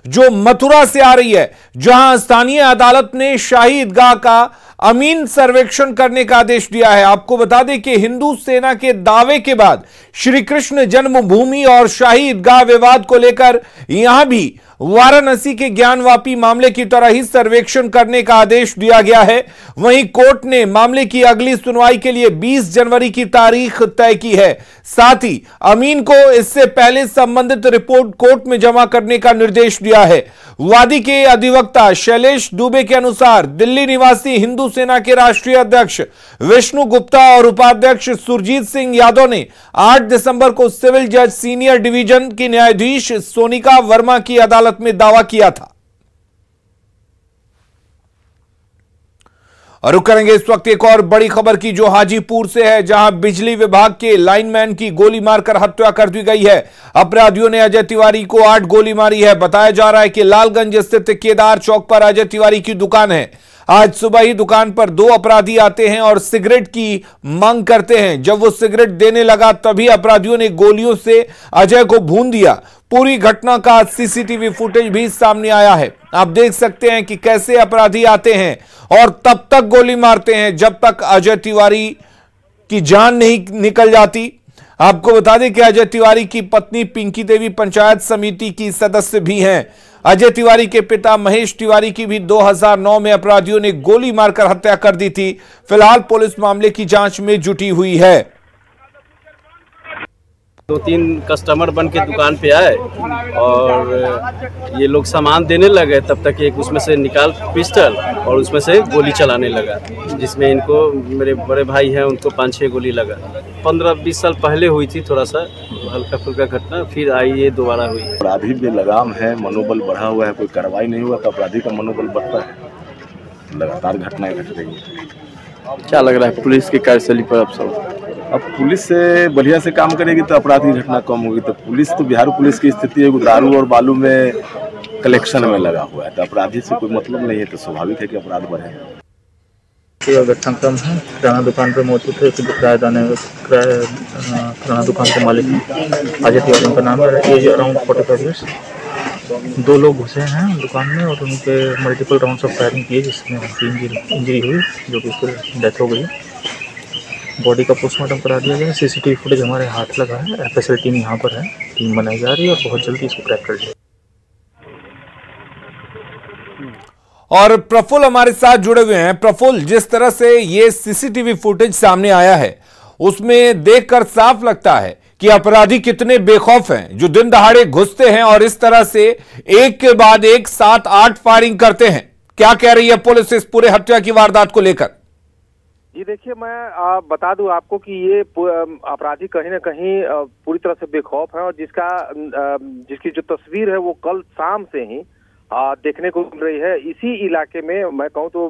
जो मथुरा से आ रही है, जहां स्थानीय अदालत ने शाही ईदगाह का अमीन सर्वेक्षण करने का आदेश दिया है। आपको बता दें कि हिंदू सेना के दावे के बाद श्री कृष्ण जन्मभूमि और शाही ईदगाह विवाद को लेकर यहां भी वाराणसी के ज्ञानवापी मामले की तरह ही सर्वेक्षण करने का आदेश दिया गया है। वहीं कोर्ट ने मामले की अगली सुनवाई के लिए 20 जनवरी की तारीख तय की है। साथ ही अमीन को इससे पहले संबंधित रिपोर्ट कोर्ट में जमा करने का निर्देश दिया है। वादी के अधिवक्ता शैलेश दुबे के अनुसार दिल्ली निवासी हिंदू सेना के राष्ट्रीय अध्यक्ष विष्णु गुप्ता और उपाध्यक्ष सुरजीत सिंह यादव ने 8 दिसंबर को सिविल जज सीनियर डिवीजन की न्यायाधीश सोनिका वर्मा की अदालत में दावा किया था। और रुक करेंगे इस वक्त एक और बड़ी खबर की, जो हाजीपुर से है, जहां बिजली विभाग के लाइनमैन की गोली मारकर हत्या कर दी गई है। अपराधियों ने अजय तिवारी को 8 गोली मारी है। बताया जा रहा है कि लालगंज स्थित केदार चौक पर अजय तिवारी की दुकान है। आज सुबह ही दुकान पर 2 अपराधी आते हैं और सिगरेट की मांग करते हैं। जब वो सिगरेट देने लगा तभी अपराधियों ने गोलियों से अजय को भून दिया। पूरी घटना का सीसीटीवी फुटेज भी सामने आया है। आप देख सकते हैं कि कैसे अपराधी आते हैं और तब तक गोली मारते हैं जब तक अजय तिवारी की जान नहीं निकल जाती। आपको बता दें कि अजय तिवारी की पत्नी पिंकी देवी पंचायत समिति की सदस्य भी हैं। अजय तिवारी के पिता महेश तिवारी की भी 2009 में अपराधियों ने गोली मारकर हत्या कर दी थी। फिलहाल पुलिस मामले की जांच में जुटी हुई है। 2-3 कस्टमर बन के दुकान पे आए और ये लोग सामान देने लगे, तब तक एक उसमें से निकाल पिस्टल और उसमें से गोली चलाने लगा, जिसमें इनको, मेरे बड़े भाई हैं, उनको 5-6 गोली लगा। 15-20 साल पहले हुई थी, थोड़ा सा हल्का फुल्का घटना, फिर आई ये दोबारा हुई। अपराधी में लगाम है, मनोबल बढ़ा हुआ है, कोई कार्रवाई नहीं हुआ तो अपराधी का मनोबल बढ़ता है। लगातार घटनाएं घट रही है। क्या लग रहा है पुलिस की कार्यशैली पर अब सब? अब पुलिस से बढ़िया से काम करेगी तो अपराधी घटना कम होगी। तो पुलिस तो बिहार पुलिस की स्थिति है, दारू और बालू में कलेक्शन में लगा हुआ है, तो अपराधी से कोई मतलब नहीं है, तो स्वाभाविक है कि अपराध बढ़े। घटनाक्रम है, किराना दुकान पर मौजूद है, किराना दुकान के मालिक अजय तिवारी उनका नाम है, एज अराउंड 45 ईयर्स। 2 लोग घुसे हैं दुकान में और उनके मल्टीपल राउंड्स ऑफ फायरिंग किए, जिसमें इंजरी हुई, जो कि उसकी डेथ हो गई। बॉडी का पोस्टमार्टम करा दिया गया। सीसीटीवी फुटेज हमारे हाथ लगा है। एफएसएल टीम यहाँ पर है, टीम बनाई जा रही है और बहुत जल्दी इसको क्रैक कर जाएगी। और प्रफुल्ल हमारे साथ जुड़े हुए हैं। प्रफुल्ल, जिस तरह से ये सीसीटीवी फुटेज सामने आया है उसमें देखकर साफ लगता है कि अपराधी कितने बेखौफ हैं, जो दिन दहाड़े घुसते हैं और इस तरह से एक के बाद एक 7-8 फायरिंग करते हैं। क्या कह रही है पुलिस इस पूरे हत्या की वारदात को लेकर? जी देखिए, मैं बता दूं आपको कि ये अपराधी कहीं ना कहीं पूरी तरह से बेखौफ है और जिसकी जो तस्वीर है वो कल शाम से ही देखने को मिल रही है। इसी इलाके में मैं कहूं तो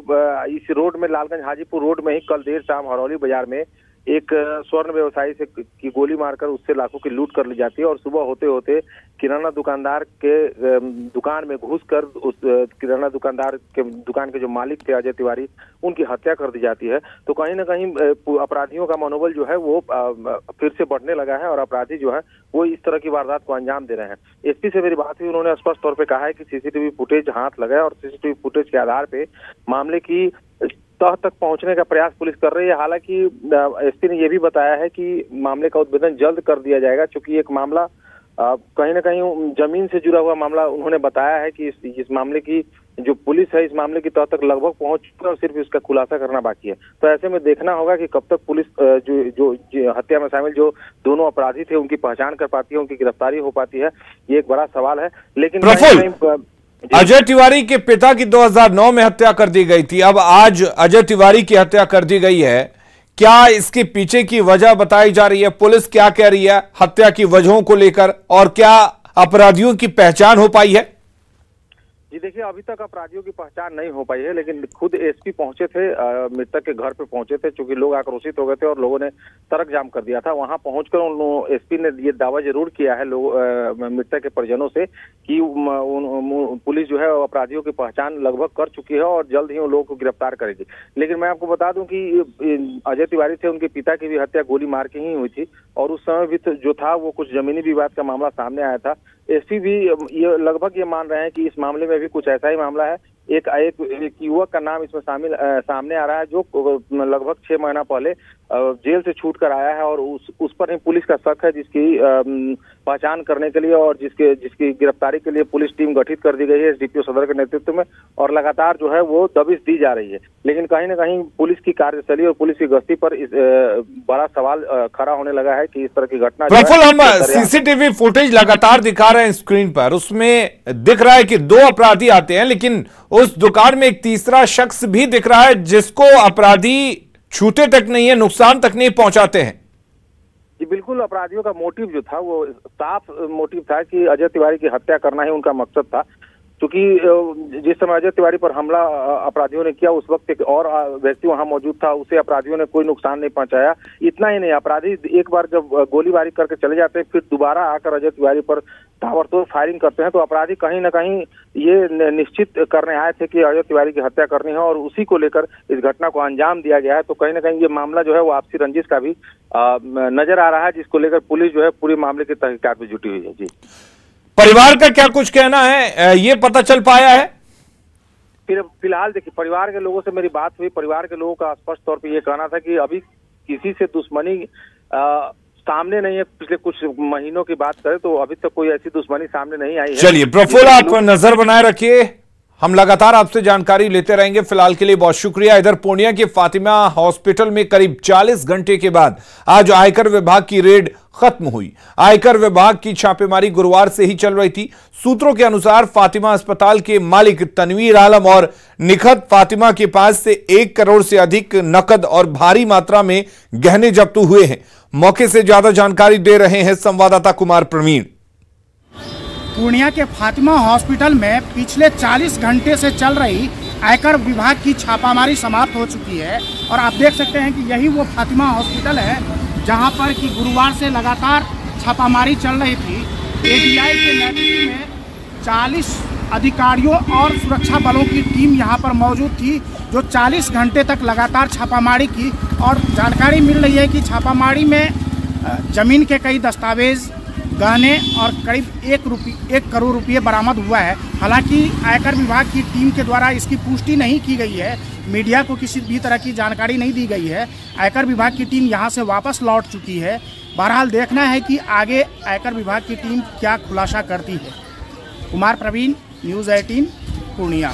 इस रोड में, लालगंज हाजीपुर रोड में ही कल देर शाम हरौली बाजार में एक स्वर्ण व्यवसायी से की गोली मारकर उससे लाखों की लूट कर ली जाती है और सुबह होते होते किराना दुकानदार के दुकान में घुसकर उस किराना दुकानदार के दुकान के जो मालिक थे अजय तिवारी, उनकी हत्या कर दी जाती है। तो कहीं ना कहीं अपराधियों का मनोबल जो है वो फिर से बढ़ने लगा है और अपराधी जो है वो इस तरह की वारदात को अंजाम दे रहे हैं। एसपी से मेरी बात हुई, उन्होंने स्पष्ट तौर पर कहा है कि सीसीटीवी फुटेज हाथ लगाए और सीसीटीवी फुटेज के आधार पे मामले की तह तक पहुंचने का प्रयास पुलिस कर रही है। हालांकि एसपी ने यह भी बताया है कि मामले का उद्भेदन जल्द कर दिया जाएगा, क्योंकि एक मामला कहीं ना कहीं जमीन से जुड़ा हुआ मामला उन्होंने बताया है कि इस मामले की जो पुलिस है इस मामले की तह तक लगभग पहुंच चुकी है और सिर्फ इसका खुलासा करना बाकी है। तो ऐसे में देखना होगा कि कब तक पुलिस जो हत्या में शामिल जो दोनों अपराधी थे उनकी पहचान कर पाती है, उनकी गिरफ्तारी हो पाती है। ये एक बड़ा सवाल है। लेकिन अजय तिवारी के पिता की 2009 में हत्या कर दी गई थी, अब आज अजय तिवारी की हत्या कर दी गई है। क्या इसके पीछे की वजह बताई जा रही है? पुलिस क्या कह रही है हत्या की वजहों को लेकर, और क्या अपराधियों की पहचान हो पाई है? जी देखिए, अभी तक अपराधियों की पहचान नहीं हो पाई है, लेकिन खुद एसपी पहुंचे थे, मृतक के घर पे पहुंचे थे, क्योंकि लोग आक्रोशित हो गए थे और लोगों ने सड़क जाम कर दिया था। वहां पहुंचकर एसपी ने ये दावा जरूर किया है मृतक के परिजनों से कि पुलिस जो है अपराधियों की पहचान लगभग कर चुकी है और जल्द ही उन लोगों को गिरफ्तार करेगी। लेकिन मैं आपको बता दूं कि अजय तिवारी थे, उनके पिता की भी हत्या गोली मार के ही हुई थी और उस समय भी जो था वो कुछ जमीनी विवाद का मामला सामने आया था, एसपी भी ये लगभग ये मान रहे हैं कि इस मामले में भी कुछ ऐसा ही मामला है। एक युवक का नाम इसमें सामने आ रहा है जो लगभग 6 महीना पहले जेल से छूट कर आया है और उस पर ही पुलिस का शक है, जिसकी पहचान करने के लिए और जिसकी गिरफ्तारी के लिए पुलिस टीम गठित कर दी गई है एसडीपीओ सदर के नेतृत्व में, और लगातार जो है वो दबिश दी जा रही है। लेकिन कहीं न कहीं पुलिस की कार्यशैली और पुलिस की गश्ती पर बड़ा सवाल खड़ा होने लगा है कि इस तरह की घटना। प्रफुल्ल, हम सीसीटीवी फुटेज लगातार दिखा रहे हैं स्क्रीन पर, उसमें दिख रहा है कि 2 अपराधी आते हैं, लेकिन उस दुकान में एक तीसरा शख्स भी दिख रहा है जिसको अपराधी छूते तक नहीं है, नुकसान तक नहीं पहुंचाते हैं। जी बिल्कुल, अपराधियों का मोटिव जो था वो साफ मोटिव था कि अजय तिवारी की हत्या करना ही उनका मकसद था। क्योंकि जिस समय अजय तिवारी पर हमला अपराधियों ने किया, उस वक्त एक और व्यक्ति वहां मौजूद था, उसे अपराधियों ने कोई नुकसान नहीं पहुंचाया। इतना ही नहीं, अपराधी एक बार जब गोलीबारी करके चले जाते हैं, फिर दोबारा आकर अजय तिवारी पर ताबड़तोड़ फायरिंग करते हैं, तो अपराधी कहीं न कहीं ये निश्चित करने आए थे कि अजय तिवारी की हत्या करनी है और उसी को लेकर इस घटना को अंजाम दिया गया है। तो कहीं न कहीं ये मामला जो है वो आपसी रंजिश का भी नजर आ रहा है, जिसको लेकर पुलिस जो है पूरे मामले की तहकीकात में जुटी हुई है। जी, परिवार का क्या कुछ कहना है, ये पता चल पाया है? फिलहाल देखिए, परिवार के लोगों से मेरी बात हुई। परिवार के लोगों का स्पष्ट तौर पे ये कहना था कि अभी किसी से दुश्मनी सामने नहीं है। पिछले कुछ महीनों की बात करें तो अभी तक कोई ऐसी दुश्मनी सामने नहीं आई है। चलिए प्रफुल्ल, आप नजर बनाए रखिए, हम लगातार आपसे जानकारी लेते रहेंगे। फिलहाल के लिए बहुत शुक्रिया। इधर पूर्णिया के फातिमा हॉस्पिटल में करीब 40 घंटे के बाद आज आयकर विभाग की रेड खत्म हुई। आयकर विभाग की छापेमारी गुरुवार से ही चल रही थी। सूत्रों के अनुसार फातिमा अस्पताल के मालिक तनवीर आलम और निखत फातिमा के पास से 1 करोड़ से अधिक नकद और भारी मात्रा में गहने जब्त हुए हैं। मौके से ज्यादा जानकारी दे रहे हैं संवाददाता कुमार प्रवीण। पूर्णिया के फातिमा हॉस्पिटल में पिछले 40 घंटे से चल रही आयकर विभाग की छापामारी समाप्त हो चुकी है और आप देख सकते हैं कि यही वो फातिमा हॉस्पिटल है जहां पर कि गुरुवार से लगातार छापामारी चल रही थी। एडीआई के नेतृत्व में 40 अधिकारियों और सुरक्षा बलों की टीम यहां पर मौजूद थी, जो 40 घंटे तक लगातार छापामारी की। और जानकारी मिल रही है कि छापामारी में जमीन के कई दस्तावेज, गहने और करीब 1 करोड़ रुपये बरामद हुआ है। हालांकि आयकर विभाग की टीम के द्वारा इसकी पुष्टि नहीं की गई है, मीडिया को किसी भी तरह की जानकारी नहीं दी गई है। आयकर विभाग की टीम यहां से वापस लौट चुकी है। बहरहाल देखना है कि आगे आयकर विभाग की टीम क्या खुलासा करती है। कुमार प्रवीण, न्यूज़ 18 पूर्णिया।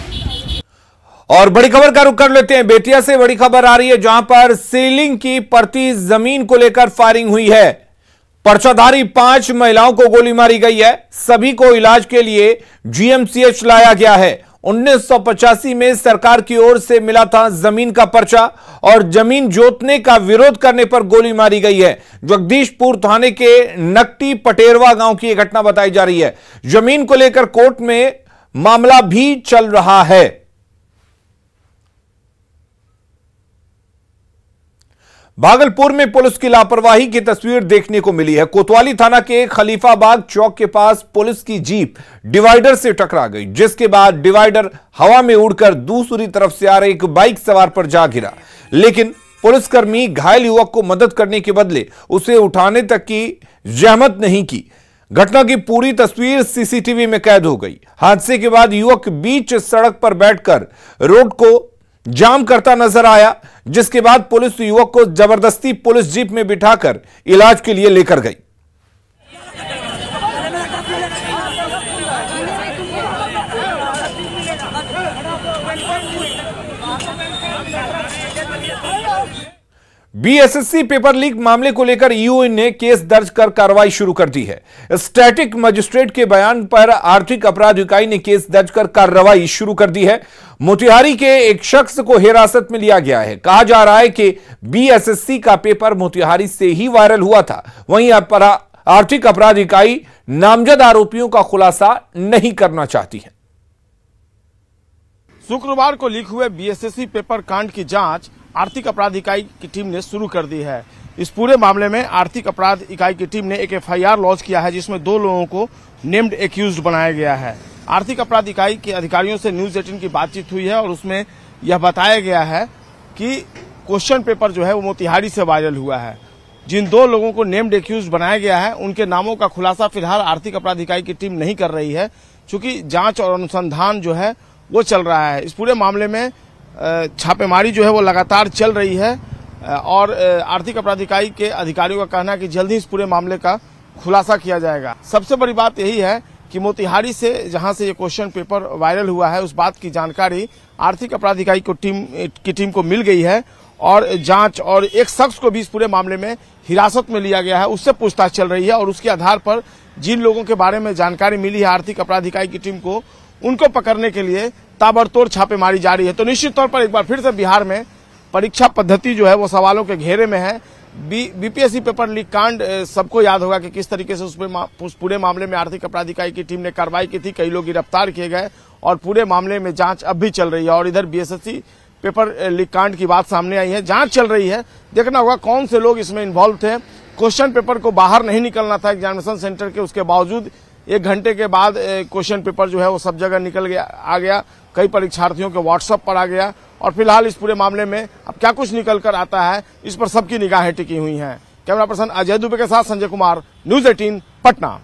और बड़ी खबर का रुख कर लेते हैं। बेतिया से बड़ी खबर आ रही है, जहां पर सीलिंग की परती जमीन को लेकर फायरिंग हुई है। पर्चाधारी 5 महिलाओं को गोली मारी गई है। सभी को इलाज के लिए जीएमसीएच लाया गया है। 1985 में सरकार की ओर से मिला था जमीन का पर्चा और जमीन जोतने का विरोध करने पर गोली मारी गई है। जगदीशपुर थाने के नकटी पटेरवा गांव की यह घटना बताई जा रही है। जमीन को लेकर कोर्ट में मामला भी चल रहा है। भागलपुर में पुलिस की लापरवाही की तस्वीर देखने को मिली है। कोतवाली थाना के खलीफाबाग चौक के पास पुलिस की जीप डिवाइडर से टकरा गई, जिसके बाद डिवाइडर हवा में उड़कर दूसरी तरफ से आ रहे एक बाइक सवार पर जा गिरा। लेकिन पुलिसकर्मी घायल युवक को मदद करने के बदले उसे उठाने तक की जहमत नहीं की। घटना की पूरी तस्वीर सीसीटीवी में कैद हो गई। हादसे के बाद युवक बीच सड़क पर बैठकर रोड को जाम करता नजर आया, जिसके बाद पुलिस युवक को जबरदस्ती पुलिस जीप में बिठाकर इलाज के लिए लेकर गई। बीएसएससी पेपर लीक मामले को लेकर ईओ ने केस दर्ज कर कार्रवाई शुरू कर दी है। स्टैटिक मजिस्ट्रेट के बयान पर आर्थिक अपराध इकाई ने केस दर्ज कर कार्रवाई शुरू कर दी है। मोतिहारी के एक शख्स को हिरासत में लिया गया है। कहा जा रहा है कि बीएसएससी का पेपर मोतिहारी से ही वायरल हुआ था। वहीं आर्थिक अपराध इकाई नामजद आरोपियों का खुलासा नहीं करना चाहती है। शुक्रवार को लीक हुए बीएसएससी पेपर कांड की जांच आर्थिक अपराध इकाई की टीम ने शुरू कर दी है। इस पूरे मामले में आर्थिक अपराध इकाई की टीम ने एक एफआईआर लॉन्च किया है, जिसमें 2 लोगों को नेम्ड एक्यूज्ड बनाया गया है। आर्थिक अपराध इकाई के अधिकारियों से न्यूज़ 18 की बातचीत हुई है और उसमें यह बताया गया है कि क्वेश्चन पेपर जो है वो मोतिहारी से वायरल हुआ है। जिन 2 लोगों को नेम्ड एक्यूज बनाया गया है उनके नामों का खुलासा फिलहाल आर्थिक अपराध इकाई की टीम नहीं कर रही है, क्योंकि जांच और अनुसंधान जो है वो चल रहा है। इस पूरे मामले में छापेमारी जो है वो लगातार चल रही है और आर्थिक अपराध इकाई के अधिकारियों का कहना है कि जल्द ही इस पूरे मामले का खुलासा किया जाएगा। सबसे बड़ी बात यही है कि मोतिहारी से जहां से ये क्वेश्चन पेपर वायरल हुआ है उस बात की जानकारी आर्थिक अपराध इकाई की टीम को मिल गई है और जांच और एक शख्स को भी इस पूरे मामले में हिरासत में लिया गया है, उससे पूछताछ चल रही है और उसके आधार पर जिन लोगों के बारे में जानकारी मिली है आर्थिक अपराध इकाई की टीम को, उनको पकड़ने के लिए ताबड़तोड़ छापेमारी जारी है। तो निश्चित तौर पर एक बार फिर से बिहार में परीक्षा पद्धति जो है वो सवालों के घेरे में है। बीपीएससी पेपर लीक कांड सबको याद होगा कि किस तरीके से उस पूरे मामले में आर्थिक अपराध इकाई की टीम ने कार्रवाई की थी, कई लोग गिरफ्तार किए गए और पूरे मामले में जांच अब भी चल रही है। और इधर बीएसएससी पेपर लीक कांड की बात सामने आई है, जांच चल रही है, देखना होगा कौन से लोग इसमें इन्वॉल्व थे। क्वेश्चन पेपर को बाहर नहीं निकलना था एग्जामिनेशन सेंटर के, उसके बावजूद 1 घंटे के बाद क्वेश्चन पेपर जो है वो सब जगह निकल गया, आ गया, कई परीक्षार्थियों के व्हाट्सएप पर आ गया और फिलहाल इस पूरे मामले में अब क्या कुछ निकल कर आता है इस पर सबकी निगाहें टिकी हुई हैं। कैमरा पर्सन अजय दुबे के साथ संजय कुमार, न्यूज 18 पटना।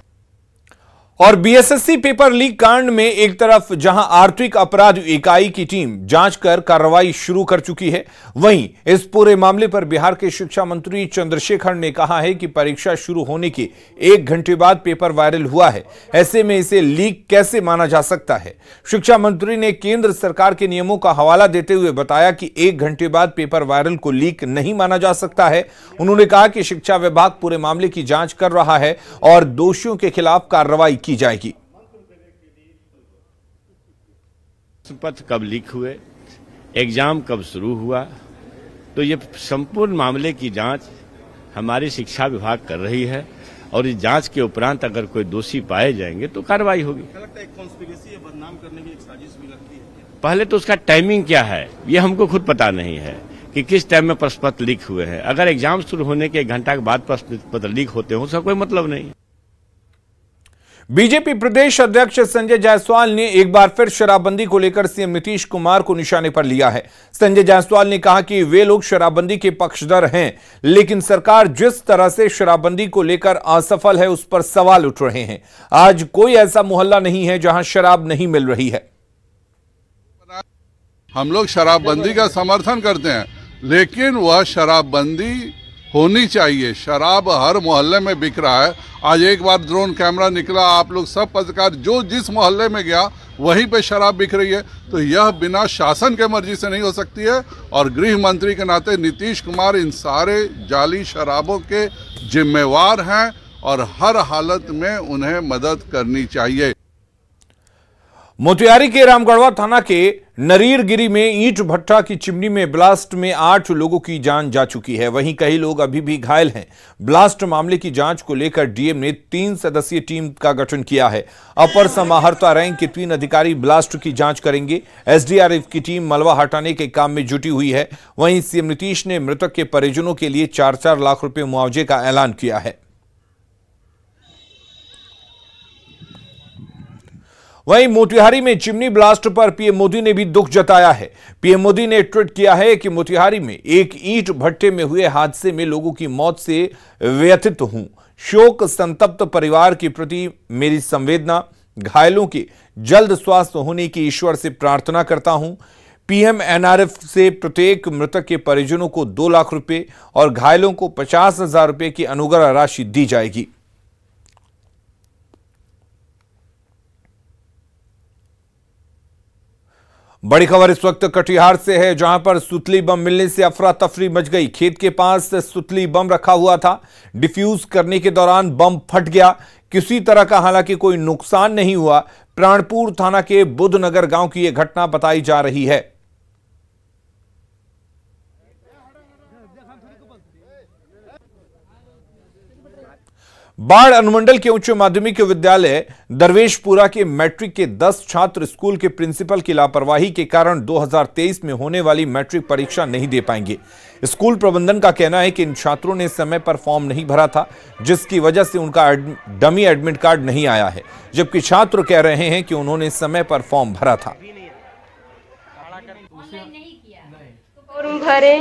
और बीएसएससी पेपर लीक कांड में एक तरफ जहां आर्थिक अपराध इकाई की टीम जांच कर कार्रवाई शुरू कर चुकी है, वहीं इस पूरे मामले पर बिहार के शिक्षा मंत्री चंद्रशेखर ने कहा है कि परीक्षा शुरू होने के 1 घंटे बाद पेपर वायरल हुआ है, ऐसे में इसे लीक कैसे माना जा सकता है। शिक्षा मंत्री ने केंद्र सरकार के नियमों का हवाला देते हुए बताया कि 1 घंटे बाद पेपर वायरल को लीक नहीं माना जा सकता है। उन्होंने कहा कि शिक्षा विभाग पूरे मामले की जांच कर रहा है और दोषियों के खिलाफ कार्रवाई की जाएगी। पत्र कब लीक हुए, एग्जाम कब शुरू हुआ, तो ये संपूर्ण मामले की जांच हमारी शिक्षा विभाग कर रही है और इस जांच के उपरांत अगर कोई दोषी पाए जाएंगे तो कार्रवाई होगी। एक कॉन्स्पिरेसी है, बदनाम करने की एक साजिश भी लगती है। पहले तो उसका टाइमिंग क्या है ये हमको खुद पता नहीं है कि किस टाइम में प्रश्न पत्र लीक हुए हैं। अगर एग्जाम शुरू होने के 1 घंटा के बाद प्रश्न पत्र लीक होते हो उसका कोई मतलब नहीं। बीजेपी प्रदेश अध्यक्ष संजय जायसवाल ने एक बार फिर शराबबंदी को लेकर सीएम नीतीश कुमार को निशाने पर लिया है। संजय जायसवाल ने कहा कि वे लोग शराबबंदी के पक्षधर हैं, लेकिन सरकार जिस तरह से शराबबंदी को लेकर असफल है उस पर सवाल उठ रहे हैं। आज कोई ऐसा मोहल्ला नहीं है जहां शराब नहीं मिल रही है। हम लोग शराबबंदी का समर्थन करते हैं, लेकिन वह शराबबंदी होनी चाहिए। शराब हर मोहल्ले में बिक रहा है। आज एक बार ड्रोन कैमरा निकला, आप लोग सब पत्रकार जो जिस मोहल्ले में गया वहीं पे शराब बिक रही है। तो यह बिना शासन के मर्जी से नहीं हो सकती है और गृह मंत्री के नाते नीतीश कुमार इन सारे जाली शराबों के जिम्मेवार हैं और हर हालत में उन्हें मदद करनी चाहिए। मोतिहारी के रामगढ़वा थाना के नरीरगिरी में ईंट भट्टा की चिमनी में ब्लास्ट में 8 लोगों की जान जा चुकी है, वहीं कई लोग अभी भी घायल हैं। ब्लास्ट मामले की जांच को लेकर डीएम ने 3 सदस्यीय टीम का गठन किया है। अपर समाहर्ता रैंक के 3 अधिकारी ब्लास्ट की जांच करेंगे। एसडीआरएफ की टीम मलबा हटाने के काम में जुटी हुई है। वहीं सीएम नीतीश ने मृतक के परिजनों के लिए 4-4 लाख रुपए मुआवजे का ऐलान किया है। वहीं मोतिहारी में चिमनी ब्लास्ट पर पीएम मोदी ने भी दुख जताया है। पीएम मोदी ने ट्वीट किया है कि मोतिहारी में एक ईंट भट्टे में हुए हादसे में लोगों की मौत से व्यथित हूं। शोक संतप्त परिवार के प्रति मेरी संवेदना। घायलों के जल्द स्वास्थ्य होने की ईश्वर से प्रार्थना करता हूं। पीएम एनआरएफ से प्रत्येक मृतक के परिजनों को 2 लाख रुपए और घायलों को 50,000 रुपए की अनुग्रह राशि दी जाएगी। बड़ी खबर इस वक्त कटिहार से है, जहां पर सुतली बम मिलने से अफरा तफरी मच गई। खेत के पास सुतली बम रखा हुआ था, डिफ्यूज करने के दौरान बम फट गया। किसी तरह का हालांकि कोई नुकसान नहीं हुआ। प्राणपुर थाना के बुद्धनगर गांव की यह घटना बताई जा रही है। बाढ़ अनुमंडल के उच्च माध्यमिक विद्यालय दरवेशपुरा के मैट्रिक के 10 छात्र स्कूल के प्रिंसिपल की लापरवाही के कारण 2023 में होने वाली मैट्रिक परीक्षा नहीं दे पाएंगे। स्कूल प्रबंधन का कहना है कि इन छात्रों ने समय पर फॉर्म नहीं भरा था, जिसकी वजह से उनका डमी एडमिट कार्ड नहीं आया है, जबकि छात्र कह रहे हैं कि उन्होंने समय पर फॉर्म भरा था। फॉर्म भरे,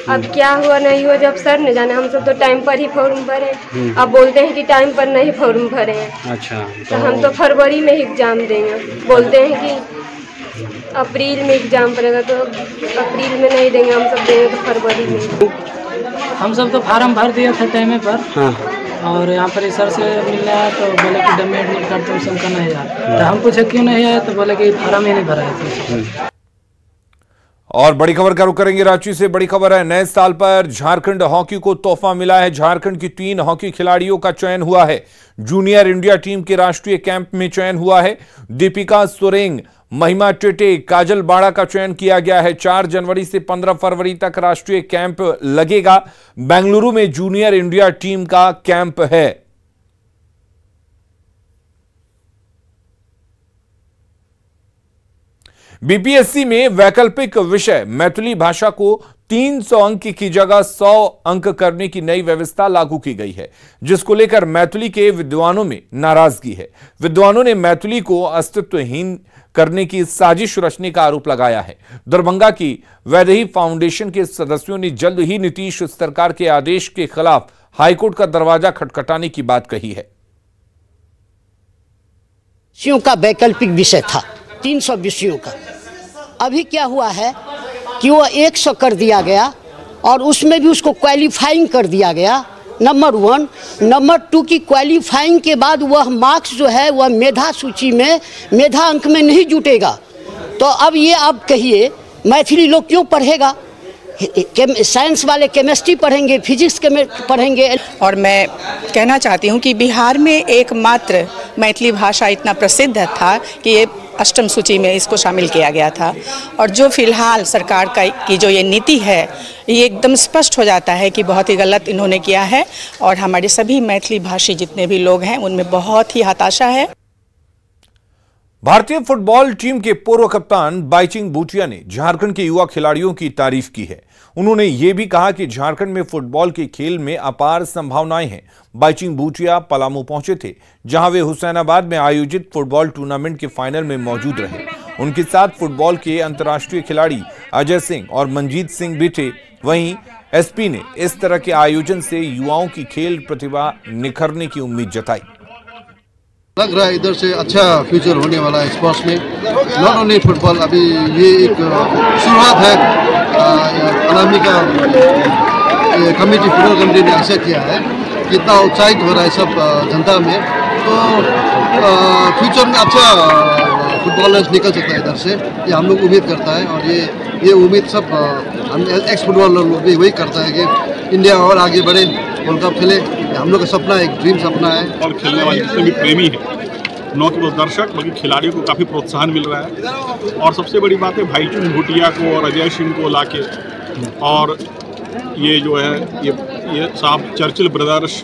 अब क्या हुआ नहीं हुआ जब सर ने जाने, हम सब तो टाइम पर ही फॉर्म भरे, अब बोलते हैं कि टाइम पर नहीं फॉर्म भरे हैं। अच्छा, तो हम तो फरवरी में एग्जाम देंगे, बोलते हैं कि अप्रैल में एग्जाम पड़ेगा, तो अप्रैल में नहीं देंगे, हम सब देंगे तो फरवरी में। हम सब तो फार्म भर दिया था टाइम पर। हाँ। और यहाँ पर सर से मिलने आया तो बोले कि डमी एडमिट कार्ड तुम सबका नहीं आया, तो हम पूछे क्यों नहीं आया, तो बोले कि फार्म ही नहीं भरा है। और बड़ी खबर का रुख करेंगे रांची से। बड़ी खबर है, नए साल पर झारखंड हॉकी को तोहफा मिला है। झारखंड की 3 हॉकी खिलाड़ियों का चयन हुआ है। जूनियर इंडिया टीम के राष्ट्रीय कैंप में चयन हुआ है। दीपिका सोरेंग, महिमा टेटे, काजल बाड़ा का चयन किया गया है। 4 जनवरी से 15 फरवरी तक राष्ट्रीय कैंप लगेगा। बेंगलुरु में जूनियर इंडिया टीम का कैंप है। बीपीएससी में वैकल्पिक विषय मैथिली भाषा को 300 अंक की जगह 100 अंक करने की नई व्यवस्था लागू की गई है, जिसको लेकर मैथिली के विद्वानों में नाराजगी है। विद्वानों ने मैथिली को अस्तित्वहीन करने की साजिश रचने का आरोप लगाया है। दरभंगा की वैदेही फाउंडेशन के सदस्यों ने जल्द ही नीतीश सरकार के आदेश के खिलाफ हाईकोर्ट का दरवाजा खटखटाने की बात कही है। विषयों का वैकल्पिक विषय था 300 विषयों का, अभी क्या हुआ है कि वो 100 कर दिया गया और उसमें भी उसको क्वालिफाइंग कर दिया गया, नंबर 1। नंबर 2 की क्वालिफाइंग के बाद वह मार्क्स जो है वह मेधा सूची में, मेधा अंक में नहीं जुटेगा। तो अब ये आप कहिए मैथिली लोग क्यों पढ़ेगा? साइंस वाले केमिस्ट्री पढ़ेंगे, फिजिक्स पढ़ेंगे। और मैं कहना चाहती हूँ कि बिहार में एकमात्र मैथिली भाषा इतना प्रसिद्ध था कि ये अष्टम सूची में इसको शामिल किया गया था। और जो फिलहाल सरकार की जो ये नीति है, ये एकदम स्पष्ट हो जाता है कि बहुत ही गलत इन्होंने किया है और हमारे सभी मैथिली भाषी जितने भी लोग हैं उनमें बहुत ही हताशा है। भारतीय फुटबॉल टीम के पूर्व कप्तान बाईचुंग भूटिया ने झारखंड के युवा खिलाड़ियों की तारीफ की है। उन्होंने ये भी कहा कि झारखंड में फुटबॉल के खेल में अपार संभावनाएं हैं। बाईचुंग भूटिया पलामू पहुंचे थे, जहां वे हुसैनाबाद में आयोजित फुटबॉल टूर्नामेंट के फाइनल में मौजूद रहे। उनके साथ फुटबॉल के अंतर्राष्ट्रीय खिलाड़ी अजय सिंह और मनजीत सिंह भी थे। वहीं एसपी ने इस तरह के आयोजन से युवाओं की खेल प्रतिभा निखरने की उम्मीद जताई। लग रहा है इधर से अच्छा फ्यूचर होने वाला है स्पोर्ट्स में, नॉट ओनली फुटबॉल। अभी ये एक शुरुआत है, अलामी का कमेटी, फुटबॉल कमेटी ने ऐसा किया है, कितना उत्साहित हो रहा है सब जनता में। तो फ्यूचर में अच्छा फुटबॉलर्स निकल सकता है इधर से, ये हम लोग उम्मीद करता है। और ये उम्मीद सब हम एक्स फुटबॉलर लोग भी वही करता है कि इंडिया और आगे बढ़े, वर्ल्ड कप खेले। हम लोग का सपना, एक ड्रीम सपना है। और खेलने वाले जितने भी प्रेमी हैं, न केवल दर्शक बल्कि खिलाड़ियों को काफ़ी प्रोत्साहन मिल रहा है। और सबसे बड़ी बात है, बाईचुंग भूटिया को और अजय सिंह को लाके, और ये जो है ये साहब चर्चिल ब्रदर्स,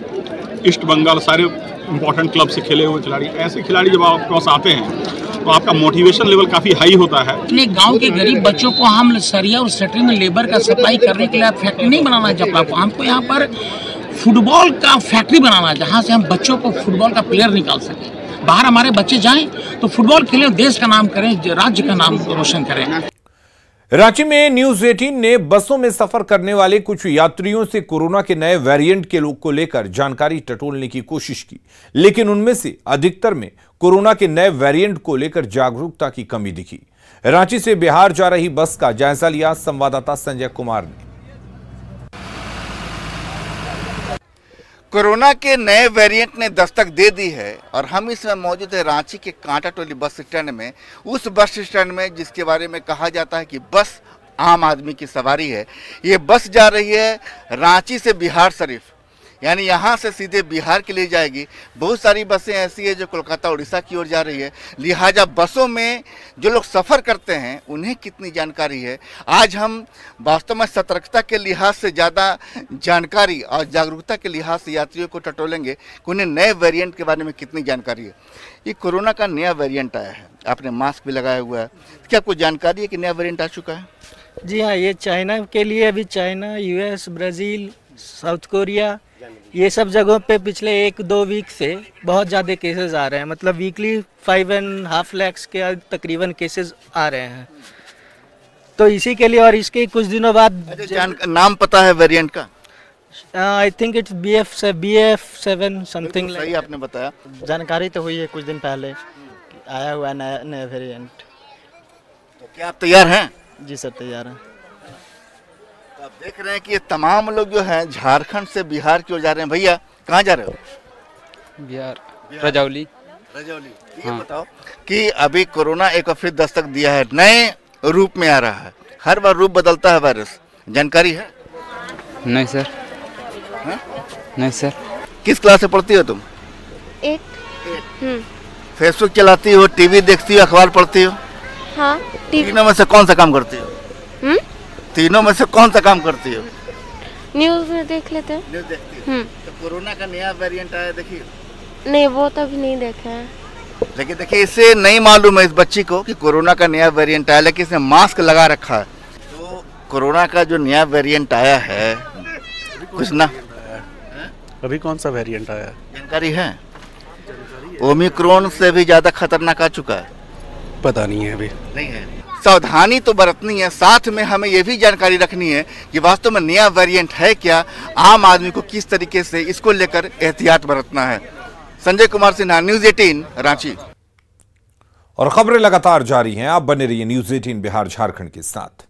ईस्ट बंगाल, सारे इंपॉर्टेंट क्लब से खेले हुए खिलाड़ी, ऐसे खिलाड़ी जब आपके पास आते हैं तो आपका मोटिवेशन लेवल काफ़ी हाई होता है। अपने गांव के गरीब बच्चों को हम सरिया और शटरिंग में लेबर का सप्लाई करने के लिए फैक्ट्री नहीं बनाना जपला को, हमको यहाँ पर फुटबॉल का फैक्ट्री बनाना है, जहाँ से हम बच्चों को फुटबॉल का प्लेयर निकाल सकें। बाहर हमारे बच्चे जाएं तो फुटबॉल खेलें, देश का नाम करें, राज्य का नाम रोशन करें। रांची में न्यूज 18 ने बसों में सफर करने वाले कुछ यात्रियों से कोरोना के नए वेरिएंट के लोग को लेकर जानकारी टटोलने की कोशिश की, लेकिन उनमें से अधिकतर में कोरोना के नए वेरिएंट को लेकर जागरूकता की कमी दिखी। रांची से बिहार जा रही बस का जायजा लिया संवाददाता संजय कुमार ने। कोरोना के नए वेरिएंट ने दस्तक दे दी है और हम इस समय मौजूद है रांची के कांटा टोली बस स्टैंड में, उस बस स्टैंड में जिसके बारे में कहा जाता है कि बस आम आदमी की सवारी है। ये बस जा रही है रांची से बिहार शरीफ, यानी यहाँ से सीधे बिहार के लिए जाएगी। बहुत सारी बसें ऐसी है जो कोलकाता उड़ीसा की ओर जा रही है, लिहाजा बसों में जो लोग सफ़र करते हैं उन्हें कितनी जानकारी है, आज हम वास्तव में सतर्कता के लिहाज से ज़्यादा जानकारी और जागरूकता के लिहाज से यात्रियों को टटोलेंगे कि उन्हें नए वेरिएंट के बारे में कितनी जानकारी है। ये कोरोना का नया वेरिएंट आया है, आपने मास्क भी लगाया हुआ है, क्या आपको जानकारी है कि नया वेरिएंट आ चुका है? जी हाँ, ये चाइना के लिए अभी China, US, Brazil, south Korea, ये सब जगहों पे पिछले 1-2 वीक से बहुत ज़्यादा केसेस आ रहे हैं। मतलब वीकली 5.5 लाख के तकरीबन केसेस आ रहे हैं। तो इसी के लिए, और इसके कुछ दिनों बाद नाम पता है वेरिएंट का? I think it's BF7 something. सही आपने बताया। जानकारी तो हुई है कुछ दिन पहले, आया हुआ नया वेरिएंट। तो क्या आप तैयार हैं? जी सर तैयार हैं। तो आप देख रहे हैं कि ये तमाम लोग जो हैं झारखंड से बिहार की ओर जा रहे हैं। भैया कहाँ जा रहे हो? बिहार, रजौली। ये बताओ कि अभी कोरोना एक बार फिर दस्तक दिया है, नए रूप में आ रहा है, हर बार रूप बदलता है वायरस, जानकारी है? नहीं सर। है? नहीं सर। किस क्लास से पढ़ती हो तुम? 8। फेसबुक चलाती हो, टीवी देखती हो, अखबार पढ़ती हो? हाँ। तीनों में से कौन सा काम करती हो? तीनों में से कौन सा काम करती हो? न्यूज में देख लेते हैं। न्यूज देखती हो? तो कोरोना का नया वेरिएंट आया, देखिए। नहीं, वो तो अभी नहीं देखा है। लेकिन देखिए, इससे नहीं मालूम है इस बच्ची को कि कोरोना का नया वेरिएंट आया, लेकिन इसने मास्क लगा रखा है। तो कोरोना का जो नया वेरिएंट आया है, कुछ ना अभी कौन सा वेरिएंट आया है? जानकारी है? ओमिक्रॉन से भी ज्यादा खतरनाक आ चुका है? पता नहीं है, अभी नहीं है। सावधानी तो बरतनी है, साथ में हमें यह भी जानकारी रखनी है कि वास्तव में नया वेरिएंट है क्या, आम आदमी को किस तरीके से इसको लेकर एहतियात बरतना है। संजय कुमार सिन्हा, न्यूज़ 18 रांची। और खबरें लगातार जारी हैं, आप बने रहिए न्यूज़ 18 बिहार झारखंड के साथ।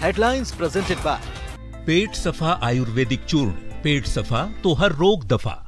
हेडलाइंस प्रेजेंटेड बाय पेट सफा आयुर्वेदिक चूर्ण, पेट सफा तो हर रोग दफा।